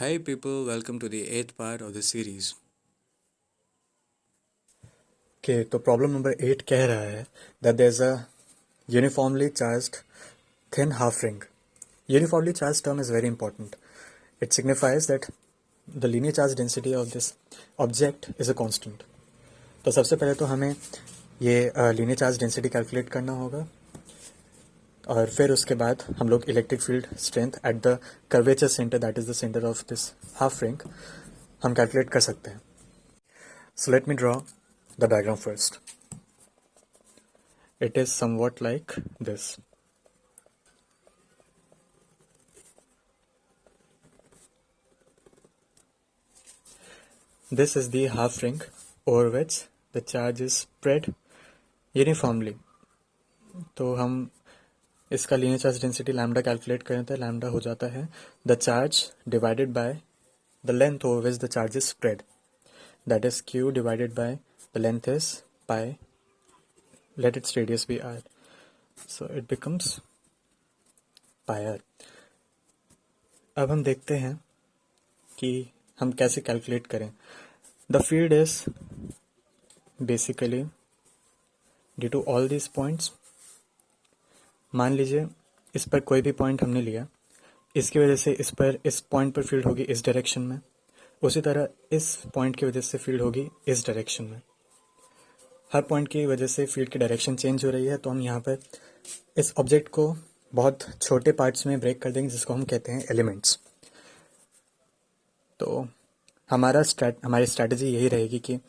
Hi, people, welcome to the eighth part of the series. Okay, तो problem number 8 कह रहा है that there's a uniformly charged thin half ring. Uniformly charged term is very important. It signifies that the linear charge density of this object is a constant. तो सबसे पहले तो हमें ये linear charge density कैलकुलेट करना होगा और फिर उसके बाद हम लोग electric field strength at the curvature centre that is the centre of this half ring हम कैलकुलेट कर सकते हैं. So let me draw the diagram first. It is somewhat like this. This is the half ring over which the charge is spread uniformly. तो हम इसका linear charge density lambda calculate करें तो lambda हो जाता है the charge divided by the length over which the charge is spread, that is Q divided by the length is pi, let its radius be r, so it becomes pi r. अब हम देखते हैं कि हम कैसे calculate करें. The field is basically due to all this points. मान लीजिए इस पर कोई भी पॉइंट हमने लिया, इसकी वजह से इस पर इस पॉइंट पर फील्ड होगी इस डायरेक्शन में, उसी तरह इस पॉइंट की वजह से फील्ड होगी इस डायरेक्शन में. हर पॉइंट की वजह से फील्ड की डायरेक्शन चेंज हो रही है, तो हम यहाँ पर इस ऑब्जेक्ट को बहुत छोटे पार्ट्स में ब्रेक कर देंगे जिसको हम कहते हैं एलिमेंट्स. तो हमारी स्ट्रैटेजी यही रहेगी कि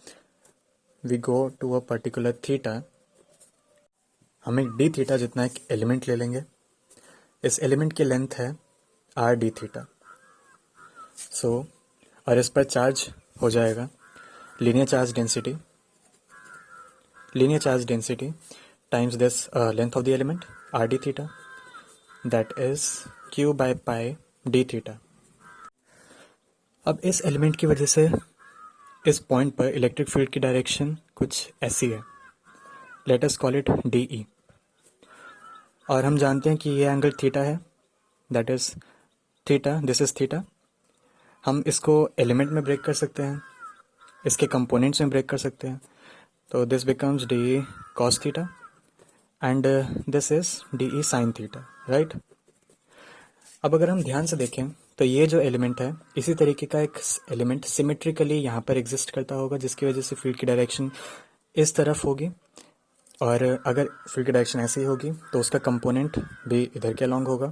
we go to a particular theta. हम एक डी थीटा जितना एक एलिमेंट ले लेंगे. इस एलिमेंट की लेंथ है आर डी थीटा. सो और इस पर चार्ज हो जाएगा linear charge density times this length of the element r d theta, that is q by pi d theta. अब इस एलिमेंट की वजह से इस पॉइंट पर इलेक्ट्रिक फील्ड की डायरेक्शन कुछ ऐसी है. Let us call it D E. और हम जानते हैं कि ये एंगल थीटा है, that is theta, this is theta. हम इसको एलिमेंट में ब्रेक कर सकते हैं, इसके कंपोनेंट्स में ब्रेक कर सकते हैं. तो this becomes D E cos theta and this is D E sine theta, right. अब अगर हम ध्यान से देखें तो ये जो एलिमेंट है इसी तरीके का एक एलिमेंट सिमेट्रिकली यहाँ पर एग्जिस्ट करता होगा, जिसकी वजह से फील्ड की डायरेक्शन इस तरफ होगी. और अगर फील्ड की डायरेक्शन ऐसे ही होगी तो उसका कंपोनेंट भी इधर के अलॉन्ग होगा,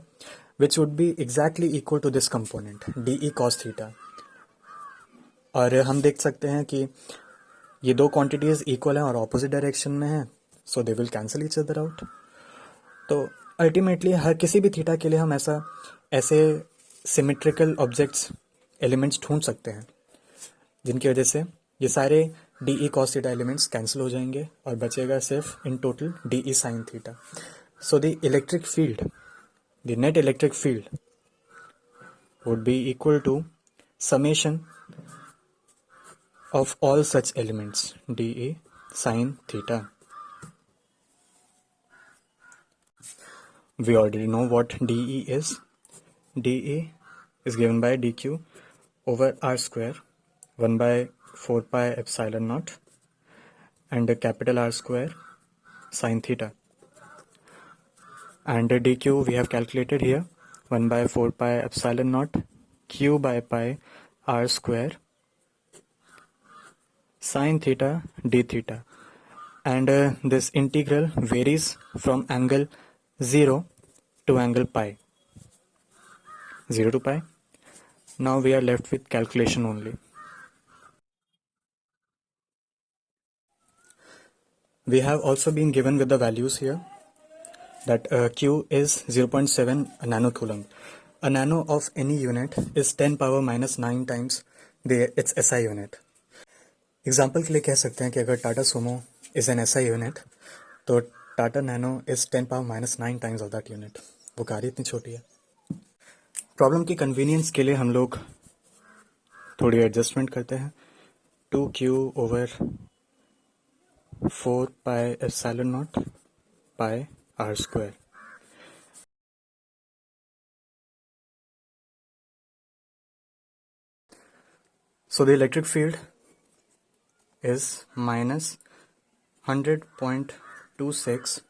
which would be exactly equal to this component d E cos theta. और हम देख सकते हैं कि ये दो क्वांटिटीज इक्वल हैं और ऑपोजिट डायरेक्शन में हैं, so they will cancel each other out. तो अल्टीमेटली हर किसी भी थीटा के लिए हम ऐसे सिमेट्रिकल ऑब्जेक्ट्स एलिमेंट्स ढूंढ सकते हैं जिनकी वजह से ये सारे D E cos theta elements cancel हो जाएंगे और बचेगा सिर्फ in total D E sine theta. So the electric field, the net electric field would be equal to summation of all such elements dE sin theta. We already know what dE is. dE is given by dq over r square 1 by 4 pi epsilon naught and a capital R square sin theta. And dq we have calculated here 1 by 4 pi epsilon naught q by pi r square sin theta d theta. And this integral varies from angle 0 to angle pi, 0 to pi. Now we are left with calculation only. We have also been given with the values here that q is 0.7 nanocoulomb. A nano of any unit is 10 power minus 9 times its SI unit. Example के लिए कह सकते हैं कि अगर टाटा सोमो is an SI unit तो Tata nano is 10 power minus 9 times of that unit. वो कार इतनी छोटी है. प्रॉब्लम की कन्वीनियंस के लिए हम लोग थोड़ी एडजस्टमेंट करते हैं. 2q over 4 pi epsilon not pi r square. So the electric field is minus 100.26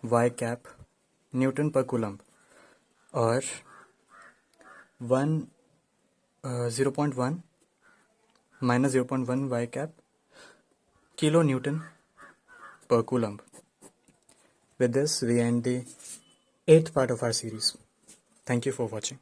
y cap Newton per Coulomb, or 0.1 minus 0.1 y cap kilonewton per Coulomb. With this, we end the 8th part of our series. Thank you for watching.